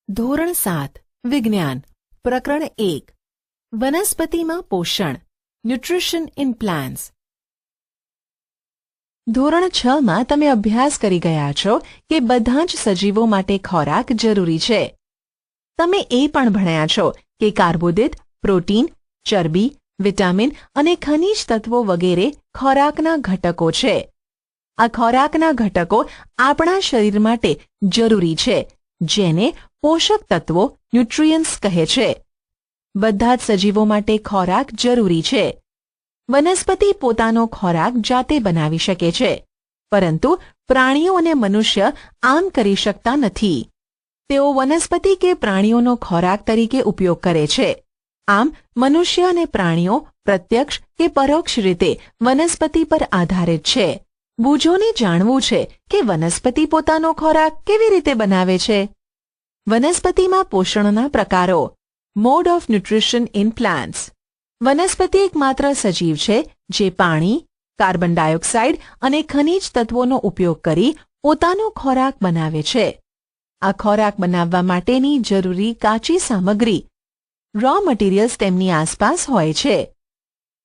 ધોરણ 7 વિજ્ઞાન પ્રકરણ 1 વનસ્પતિમાં પોષણ ન્યુટ્રિશન ઇન પ્લાન્ટ્સ. ધોરણ 6 માં તમે અભ્યાસ કરી ગયા છો કે બધા જ સજીવો માટે ખોરાક જરૂરી છે. તમે એ પણ ભણ્યા છો કે કાર્બોદિત, પ્રોટીન, ચરબી, વિટામિન અને ખનિજ તત્વો વગેરે ખોરાકના ઘટકો છે. આ ખોરાકના ઘટકો આપણા શરીર માટે જરૂરી છે, જેને પોષક તત્વો ન્યુટ્રિયન્ટ્સ કહે છે. બધા જ સજીવો માટે ખોરાક જરૂરી છે. વનસ્પતિ પોતાનો ખોરાક જાતે બનાવી શકે છે, પરંતુ પ્રાણીઓ અને મનુષ્ય આમ કરી શકતા નથી. તેઓ વનસ્પતિ કે પ્રાણીઓનો ખોરાક તરીકે ઉપયોગ કરે છે. આમ મનુષ્ય અને પ્રાણીઓ પ્રત્યક્ષ કે પરોક્ષ રીતે વનસ્પતિ પર આધારિત છે. બુજોને જાણવું છે કે વનસ્પતિ પોતાનો ખોરાક કેવી રીતે બનાવે છે. વનસ્પતિમાં પોષણના પ્રકારો. Mode of nutrition in plants. વનસ્પતિ એકમાત્ર સજીવ છે જે પાણી, કાર્બન ડાયોક્સાઇડ અને ખનિજ તત્વોનો ઉપયોગ કરી પોતાનો ખોરાક બનાવે છે. આ ખોરાક બનાવવા માટેની જરૂરી કાચી સામગ્રી રો મટીરીયલ્સ તેમની આસપાસ હોય છે.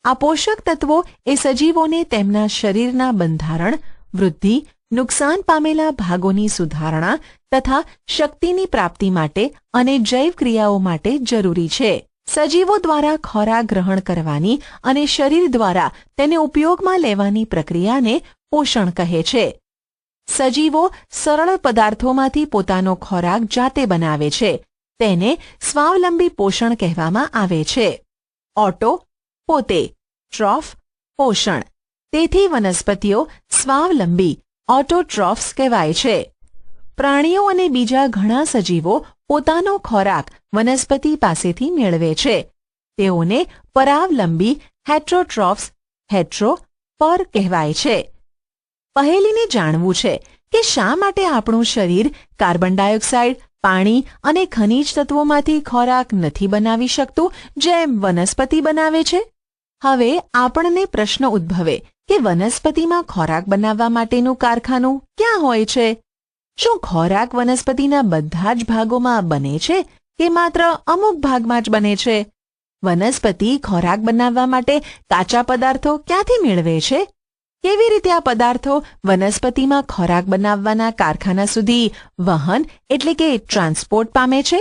આ પોષક તત્વો એ સજીવોને તેમના શરીરના બંધારણ, વૃદ્ધિ, નુકસાન પામેલા ભાગોની સુધારણા તથા શક્તિની પ્રાપ્તિ માટે અને જૈવ ક્રિયાઓ માટે જરૂરી છે. સજીવો દ્વારા ખોરાક ગ્રહણ કરવાની અને શરીર દ્વારા તેને ઉપયોગમાં લેવાની પ્રક્રિયાને પોષણ કહે છે. સજીવો સરળ પદાર્થોમાંથી પોતાનો ખોરાક જાતે બનાવે છે. તેને સ્વાવલંબી પોષણ કહેવામાં આવે છે. ઓટો પોતે, ટ્રોફ પોષણ. તેથી વનસ્પતિઓ સ્વાવલંબી ઓટોટ્રોફ્સ કહેવાય છે. પ્રાણીઓ અને બીજા ઘણા સજીવો પોતાનો ખોરાક વનસ્પતિ પાસેથી મેળવે છે. તેઓને પરાવલંબી હેટરોટ્રોફ્સ હેટરો પર કહેવાય છે. પહેલીને જાણવું છે કે શા માટે આપણું શરીર કાર્બન ડાયોક્સાઇડ, પાણી અને ખનિજ તત્વોમાંથી ખોરાક નથી બનાવી શકતું જેમ વનસ્પતિ બનાવે છે. હવે આપણને પ્રશ્ન ઉદ્ભવે કે વનસ્પતિમાં ખોરાક બનાવવા માટેનું કારખાનું ક્યાં હોય છે? શું ખોરાક વનસ્પતિના બધા જ ભાગોમાં બને છે કે માત્ર અમુક ભાગમાં જ બને છે? વનસ્પતિ ખોરાક બનાવવા માટે કાચા પદાર્થો ક્યાંથી મેળવે છે? કેવી રીતે આ પદાર્થો વનસ્પતિમાં ખોરાક બનાવવાના કારખાના સુધી વહન એટલે કે ટ્રાન્સપોર્ટ પામે છે?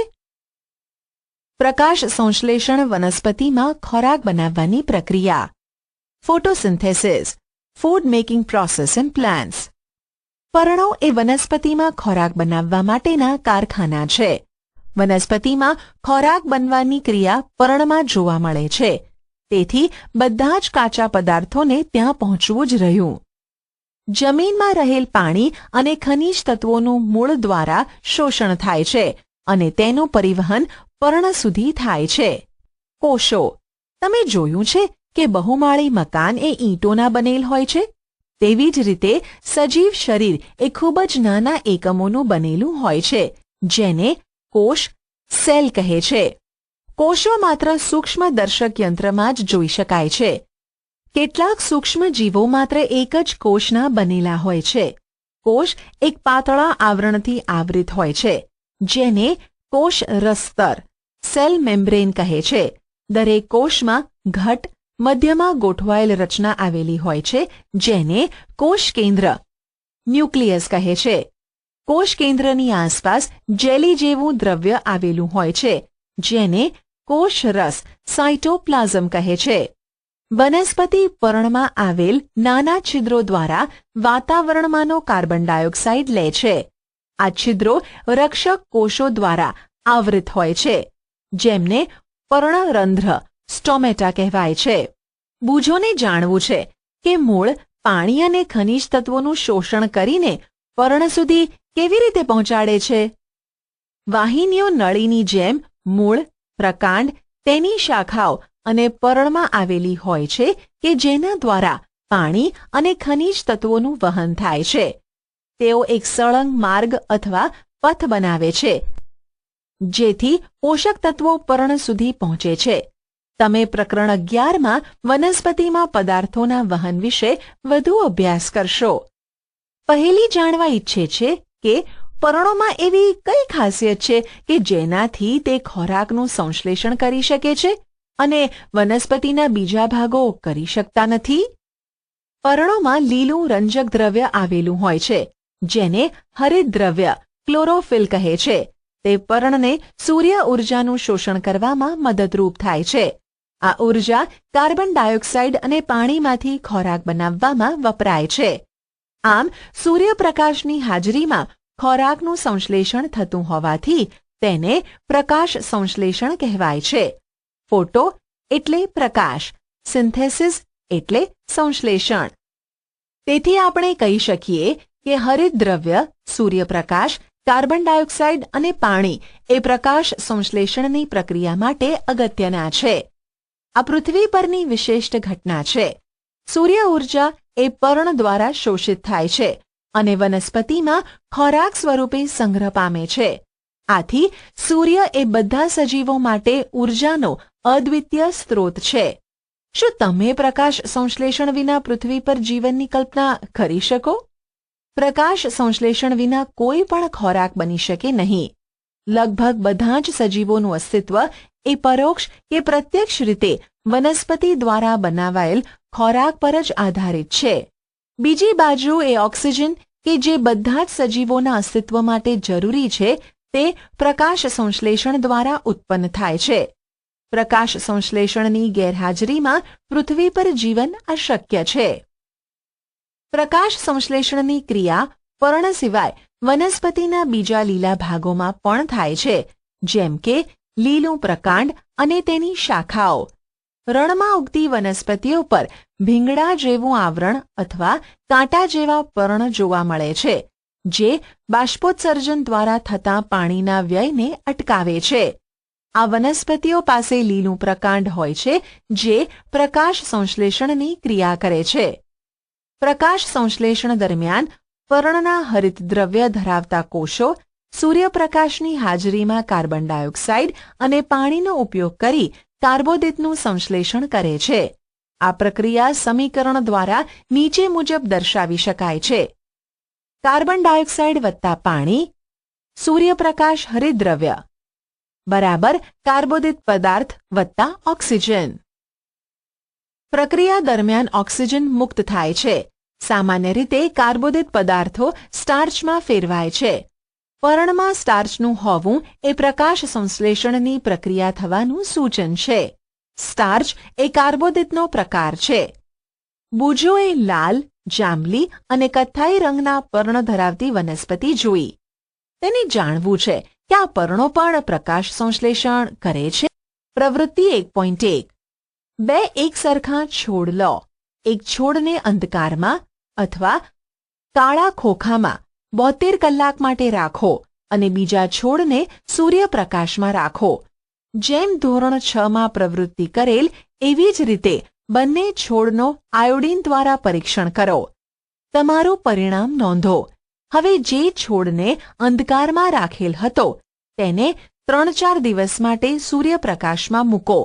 પ્રકાશ સંશ્લેષણ વનસ્પતિમાં ખોરાક બનાવવાની પ્રક્રિયા. Photosynthesis, food making process in plants. પર્ણો એ વનસ્પતિમાં ખોરાક બનાવવા માટેના કારખાના છે. વનસ્પતિમાં ખોરાક બનવાની ક્રિયા પર્ણમાં જોવા મળે છે. તેથી બધા જ કાચા પદાર્થોને ત્યાં પહોંચવું જ રહ્યું. જમીનમાં રહેલ પાણી અને ખનિજ તત્વોનું મૂળ દ્વારા શોષણ થાય છે અને તેનું પરિવહન પર્ણ સુધી થાય છે. કોષો. તમે જોયું છે કે બહુમાળી મકાન એ ઈંટોના બનેલ હોય છે? તેવી જ રીતે સજીવ શરીર એ ખૂબ જ નાના એકમોનું બનેલું હોય છે, જેને કોષ સેલ કહે છે. કોષો માત્ર સૂક્ષ્મ દર્શક યંત્રમાં જ જોઈ શકાય છે. કેટલાક સૂક્ષ્મ જીવો માત્ર એક જ કોષના બનેલા હોય છે. કોષ એક પાતળા આવરણથી આવૃત હોય છે, જેને કોષ રસ્તર સેલ મેમ્બ્રેન કહે છે. દરેક કોષમાં ઘટ મધ્યમાં ગોઠવાયેલ રચના આવેલી હોય છે, જેને કોષ કેન્દ્ર ન્યુક્લિયસ કહે છે. કોષ કેન્દ્રની આસપાસ જેલી જેવું દ્રવ્ય આવેલું હોય છે, જેને કોષરસ સાયટોપ્લાઝમ કહે છે. વનસ્પતિ પર્ણમાં આવેલ નાના છિદ્રો દ્વારા વાતાવરણમાંનો કાર્બન ડાયોક્સાઇડ લે છે. આ છિદ્રો રક્ષક કોષો દ્વારા આવૃત હોય છે, જેમને પર્ણરંધ્ર સ્ટોમેટા કહેવાય છે. બુજોને જાણવું છે કે મૂળ પાણી અને ખનિજ તત્વોનું શોષણ કરીને પર્ણ સુધી કેવી રીતે પહોંચાડે છે. વાહિનીઓ નળીની જેમ મૂળ, પ્રકાંડ, તેની શાખાઓ અને પર્ણમાં આવેલી હોય છે કે જેના દ્વારા પાણી અને ખનિજ તત્વોનું વહન થાય છે. તેઓ એક સળંગ માર્ગ અથવા પથ બનાવે છે, જેથી પોષક તત્વો પર્ણ સુધી પહોંચે છે. તમે પ્રકરણ 11માં વનસ્પતિમાં પદાર્થોના વહન વિશે વધુ અભ્યાસ કરશો. પહેલી જાણવા ઈચ્છે છે કે પર્ણોમાં એવી કઈ ખાસિયત છે કે જેનાથી તે ખોરાકનું સંશ્લેષણ કરી શકે છે અને વનસ્પતિના બીજા ભાગો કરી શકતા નથી? પર્ણોમાં લીલું રંજક દ્રવ્ય આવેલું હોય છે, જેને હરિતદ્રવ્ય ક્લોરોફિલ કહે છે. તે પર્ણને સૂર્ય ઊર્જાનું શોષણ કરવામાં મદદરૂપ થાય છે. આ ઊર્જા કાર્બન ડાયોક્સાઇડ અને પાણીમાંથી ખોરાક બનાવવામાં વપરાય છે. આમ સૂર્યપ્રકાશની હાજરીમાં ખોરાકનું સંશ્લેષણ થતું હોવાથી તેને પ્રકાશ સંશ્લેષણ કહેવાય છે. ફોટો એટલે પ્રકાશ, સિન્થેસિસ એટલે સંશ્લેષણ. તેથી આપણે કહી શકીએ કે હરિતદ્રવ્ય, સૂર્યપ્રકાશ, કાર્બન ડાયોક્સાઇડ અને પાણી એ પ્રકાશ સંશ્લેષણની પ્રક્રિયા માટે અગત્યના છે. આ પૃથ્વી પરની વિશિષ્ટ ઘટના છે. સૂર્ય ઊર્જા એ પર્ણ દ્વારા શોષિત થાય છે અને વનસ્પતિમાં ખોરાક સ્વરૂપે સંગ્રહ પામે છે. આથી સૂર્ય એ બધા સજીવો માટે ઊર્જાનો અદ્વિતીય સ્ત્રોત છે. શું તમે પ્રકાશ સંશ્લેષણ વિના પૃથ્વી પર જીવનની કલ્પના કરી શકો? પ્રકાશ સંશ્લેષણ વિના કોઈ પણ ખોરાક બની શકે નહીં. લગભગ બધા જ સજીવોનું અસ્તિત્વ એ પરોક્ષ કે પ્રત્યક્ષ રીતે વનસ્પતિ દ્વારા બનાવાયેલ ખોરાક પર જ આધારિત છે. બીજી બાજુ એ ઓક્સિજન કે જે બધા જ સજીવોના અસ્તિત્વ માટે જરૂરી છે તે પ્રકાશ સંશ્લેષણ દ્વારા ઉત્પન્ન થાય છે. પ્રકાશ સંશ્લેષણની ગેરહાજરીમાં પૃથ્વી પર જીવન અશક્ય છે. પ્રકાશ સંશ્લેષણની ક્રિયા પર્ણ સિવાય વનસ્પતિના બીજા લીલા ભાગોમાં પણ થાય છે, જેમ કે લીલું પ્રકાંડ અને તેની શાખાઓ. રણમાં ઉગતી વનસ્પતિઓ પર ભીંગડા જેવું આવરણ અથવા કાંટા જેવા પર્ણ જોવા મળે છે, જે બાષ્પોત્સર્જન દ્વારા થતા પાણીના વ્યયને અટકાવે છે. આ વનસ્પતિઓ પાસે લીલું પ્રકાંડ હોય છે, જે પ્રકાશ સંશ્લેષણની ક્રિયા કરે છે. પ્રકાશ સંશ્લેષણ દરમિયાન પર્ણના હરિતદ્રવ્ય ધરાવતા કોષો સૂર્યપ્રકાશની હાજરીમાં કાર્બન ડાયોક્સાઇડ અને પાણીનો ઉપયોગ કરી કાર્બોદિતનું સંશ્લેષણ કરે છે. આ પ્રક્રિયા સમીકરણ દ્વારા નીચે મુજબ દર્શાવી શકાય છે. કાર્બન ડાયોક્સાઇડ વત્તા પાણી સૂર્યપ્રકાશ હરિતદ્રવ્ય બરાબર કાર્બોદિત પદાર્થ વત્તા ઓક્સિજન. પ્રક્રિયા દરમિયાન ઓક્સિજન મુક્ત થાય છે. સામાન્ય રીતે કાર્બોદિત પદાર્થો સ્ટાર્ચમાં ફેરવાય છે. પર્ણમાં સ્ટાર્ચનું હોવું એ પ્રકાશ સંશ્લેષણની પ્રક્રિયા થવાનું સૂચન છે. સ્ટાર્ચ એ કાર્બોદિતનો પ્રકાર છે. બુજોએ લાલ, જાંબલી અને કથ્થાઈ રંગના પર્ણ ધરાવતી વનસ્પતિ જોઈ. તેને જાણવું છે કે આ પર્ણો પણ પ્રકાશ સંશ્લેષણ કરે છે. પ્રવૃત્તિ 1.1 બે એકસરખા છોડ લો. એક છોડને અંધકારમાં અથવા કાળા ખોખામાં 72 કલાક માટે રાખો અને બીજા છોડને સૂર્યપ્રકાશમાં રાખો. જેમ ધોરણ 6 માં પ્રવૃત્તિ કરેલ એવી જ રીતે બંને છોડનો આયોડીન દ્વારા પરીક્ષણ કરો. તમારું પરિણામ નોંધો. હવે જે છોડને અંધકારમાં રાખેલ હતો તેને 3-4 દિવસ માટે સૂર્યપ્રકાશમાં મૂકો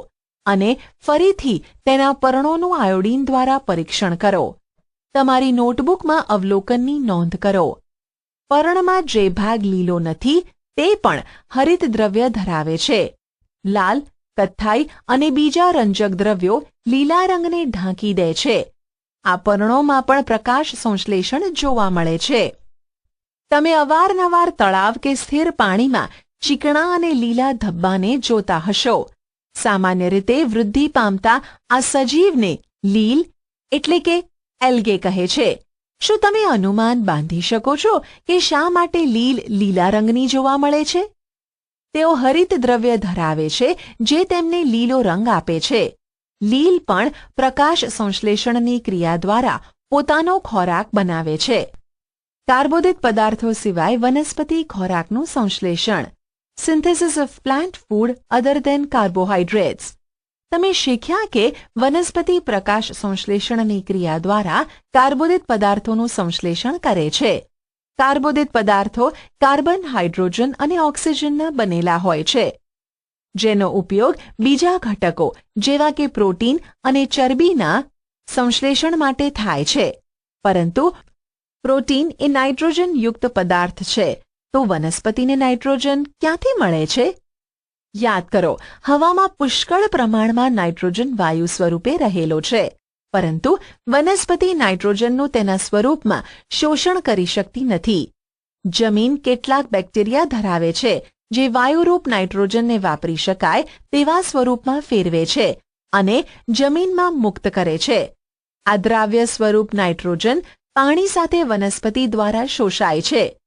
અને ફરીથી તેના પર્ણોનું આયોડીન દ્વારા પરીક્ષણ કરો. તમારી નોટબુકમાં અવલોકનની નોંધ કરો. પર્ણમાં જે ભાગ લીલો નથી તે પણ હરિતદ્રવ્ય ધરાવે છે. લાલ, કથ્થાઈ અને બીજા રંજક દ્રવ્યો લીલા રંગને ઢાંકી દે છે. આ પર્ણોમાં પણ પ્રકાશ સંશ્લેષણ જોવા મળે છે. તમે અવારનવાર તળાવ કે સ્થિર પાણીમાં ચીકણા અને લીલા ધબ્બાને જોતા હશો. સામાન્ય રીતે વૃદ્ધિ પામતા આ સજીવને લીલ એટલે કે એલ્ગે કહે છે. શું તમે અનુમાન બાંધી શકો છો કે શા માટે લીલ લીલા રંગની જોવા મળે છે? તેઓ હરિતદ્રવ્ય ધરાવે છે જે તેમને લીલો રંગ આપે છે. લીલ પણ પ્રકાશ સંશ્લેષણની ક્રિયા દ્વારા પોતાનો ખોરાક બનાવે છે. કાર્બોદિત પદાર્થો સિવાય વનસ્પતિ ખોરાકનું સંશ્લેષણ. Synthesis of plant food other than carbohydrates. તમે શીખ્યા કે વનસ્પતિ પ્રકાશ સંશ્લેષણની ક્રિયા દ્વારા કાર્બોદિત પદાર્થોનું સંશ્લેષણ કરે છે. કાર્બોદિત પદાર્થો કાર્બન, હાઇડ્રોજન અને ઓક્સિજનના બનેલા હોય છે, જેનો ઉપયોગ બીજા ઘટકો જેવા કે પ્રોટીન અને ચરબીના સંશ્લેષણ માટે થાય છે. પરંતુ પ્રોટીન એ નાઇટ્રોજન યુક્ત પદાર્થ છે તો વનસ્પતિને નાઇટ્રોજન ક્યાંથી મળે છે? યાદ કરો, હવામાં પુષ્કળ પ્રમાણમાં નાઇટ્રોજન વાયુ સ્વરૂપે રહેલો છે, પરંતુ વનસ્પતિ નાઇટ્રોજનનું તેના સ્વરૂપમાં શોષણ કરી શકતી નથી. જમીન કેટલાક બેક્ટેરિયા ધરાવે છે જે વાયુરૂપ નાઇટ્રોજનને વાપરી શકાય તેવા સ્વરૂપમાં ફેરવે છે અને જમીનમાં મુક્ત કરે છે. આ દ્રાવ્ય સ્વરૂપ નાઇટ્રોજન પાણી સાથે વનસ્પતિ દ્વારા શોષાય છે.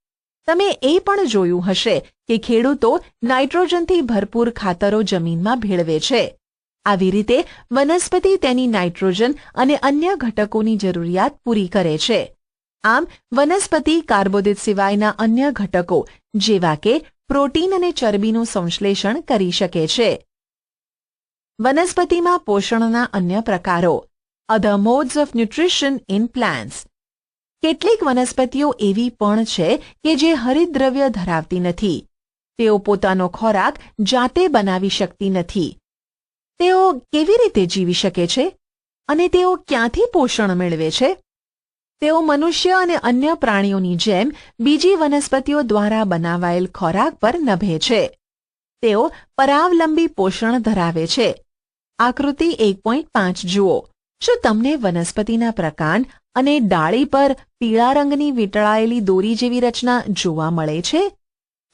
તમે એ પણ જોયું હશે કે ખેડૂતો નાઇટ્રોજનથી ભરપૂર ખાતરો જમીનમાં ભેળવે છે. આવી રીતે વનસ્પતિ તેની નાઇટ્રોજન અને અન્ય ઘટકોની જરૂરિયાત પૂરી કરે છે. આમ વનસ્પતિ કાર્બોદિત સિવાયના અન્ય ઘટકો જેવા કે પ્રોટીન અને ચરબીનું સંશ્લેષણ કરી શકે છે. વનસ્પતિમાં પોષણના અન્ય પ્રકારો. Other modes of nutrition in plants. કેટલીક વનસ્પતિઓ એવી પણ છે કે જે હરિતદ્રવ્ય ધરાવતી નથી. તેઓ પોતાનો ખોરાક જાતે બનાવી શકતી નથી. તેઓ કેવી રીતે જીવી શકે છે અને તેઓ ક્યાંથી પોષણ મેળવે છે? તેઓ મનુષ્ય અને અન્ય પ્રાણીઓની જેમ બીજી વનસ્પતિઓ દ્વારા બનાવાયેલ ખોરાક પર નભે છે. તેઓ પરાવલંબી પોષણ ધરાવે છે. આકૃતિ 1.5 જુઓ. શું તમને વનસ્પતિના પ્રકાંડ અને ડાળી પર પીળા રંગની વીંટળાયેલી દોરી જેવી રચના જોવા મળે છે?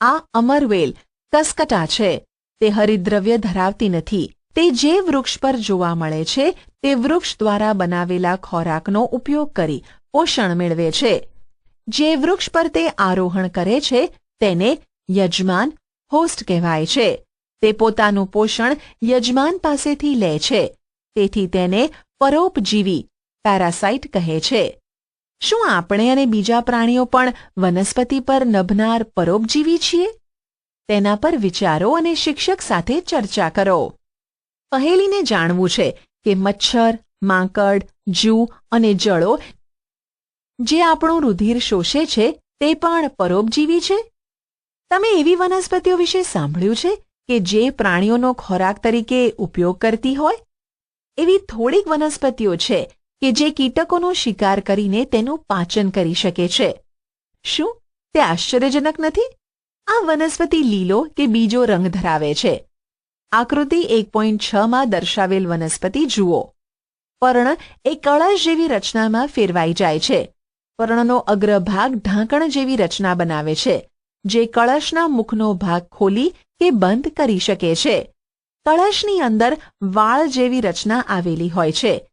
આ અમરવેલ કસ્કટા છે. તે હરિતદ્રવ્ય ધરાવતી નથી. તે જે વૃક્ષ પર જોવા મળે છે તે વૃક્ષ દ્વારા બનાવેલા ખોરાકનો ઉપયોગ કરી પોષણ મેળવે છે. જે વૃક્ષ પર તે આરોહણ કરે છે તેને યજમાન હોસ્ટ કહેવાય છે. તે પોતાનું પોષણ યજમાન પાસેથી લે છે. તેથી તેને પરોપજીવી પેરાસાઇટ કહે છે. શું આપણે અને બીજા પ્રાણીઓ પણ વનસ્પતિ પર નભનાર પરોપજીવી છીએ? તેના પર વિચારો અને શિક્ષક સાથે ચર્ચા કરો. પહેલીને જાણવું છે કે મચ્છર, માંકડ, જૂ અને જળો જે આપણું રુધિર શોષે છે તે પણ પરોપજીવી છે. તમે એવી વનસ્પતિઓ વિશે સાંભળ્યું છે કે જે પ્રાણીઓનો ખોરાક તરીકે ઉપયોગ કરતી હોય? એવી થોડીક વનસ્પતિઓ છે કે જે કીટકોનો શિકાર કરીને તેનું પાચન કરી શકે છે. શું તે આશ્ચર્યજનક નથી? આ વનસ્પતિ લીલો કે બીજો રંગ ધરાવે છે. આકૃતિ 1.6 માં દર્શાવેલ વનસ્પતિ જુઓ. પર્ણ એ કળશ જેવી રચનામાં ફેરવાઈ જાય છે. પર્ણનો અગ્રભાગ ઢાંકણ જેવી રચના બનાવે છે, જે કળશના મુખનો ભાગ ખોલી કે બંધ કરી શકે છે. કળશની અંદર વાળ જેવી રચના આવેલી હોય છે.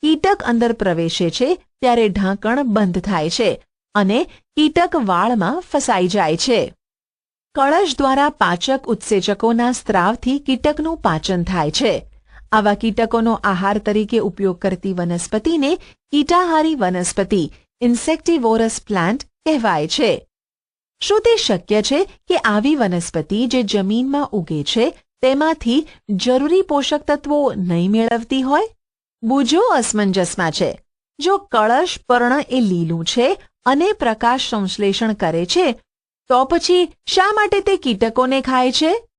કીટક અંદર પ્રવેશે છે ત્યારે ઢાંકણ બંધ થાય છે અને કીટક વાળમાં ફસાઈ જાય છે. કળશ દ્વારા પાચક ઉત્સેચકોના સ્ત્રાવથી કીટકનું પાચન થાય છે. આવા કીટકોનો આહાર તરીકે ઉપયોગ કરતી વનસ્પતિને કીટાહારી વનસ્પતિ ઇન્સેક્ટિવોરસ પ્લાન્ટ કહેવાય છે. શું તે શક્ય છે કે આવી વનસ્પતિ જે જમીનમાં ઉગે છે તેમાંથી જરૂરી પોષક તત્વો નહીં મેળવતી હોય? બુજો અસમંજસમાં છે. જો કળશ પર્ણ એ લીલું છે અને પ્રકાશ સંશ્લેષણ કરે છે તો પછી શા માટે તે કીટકોને ખાય છે?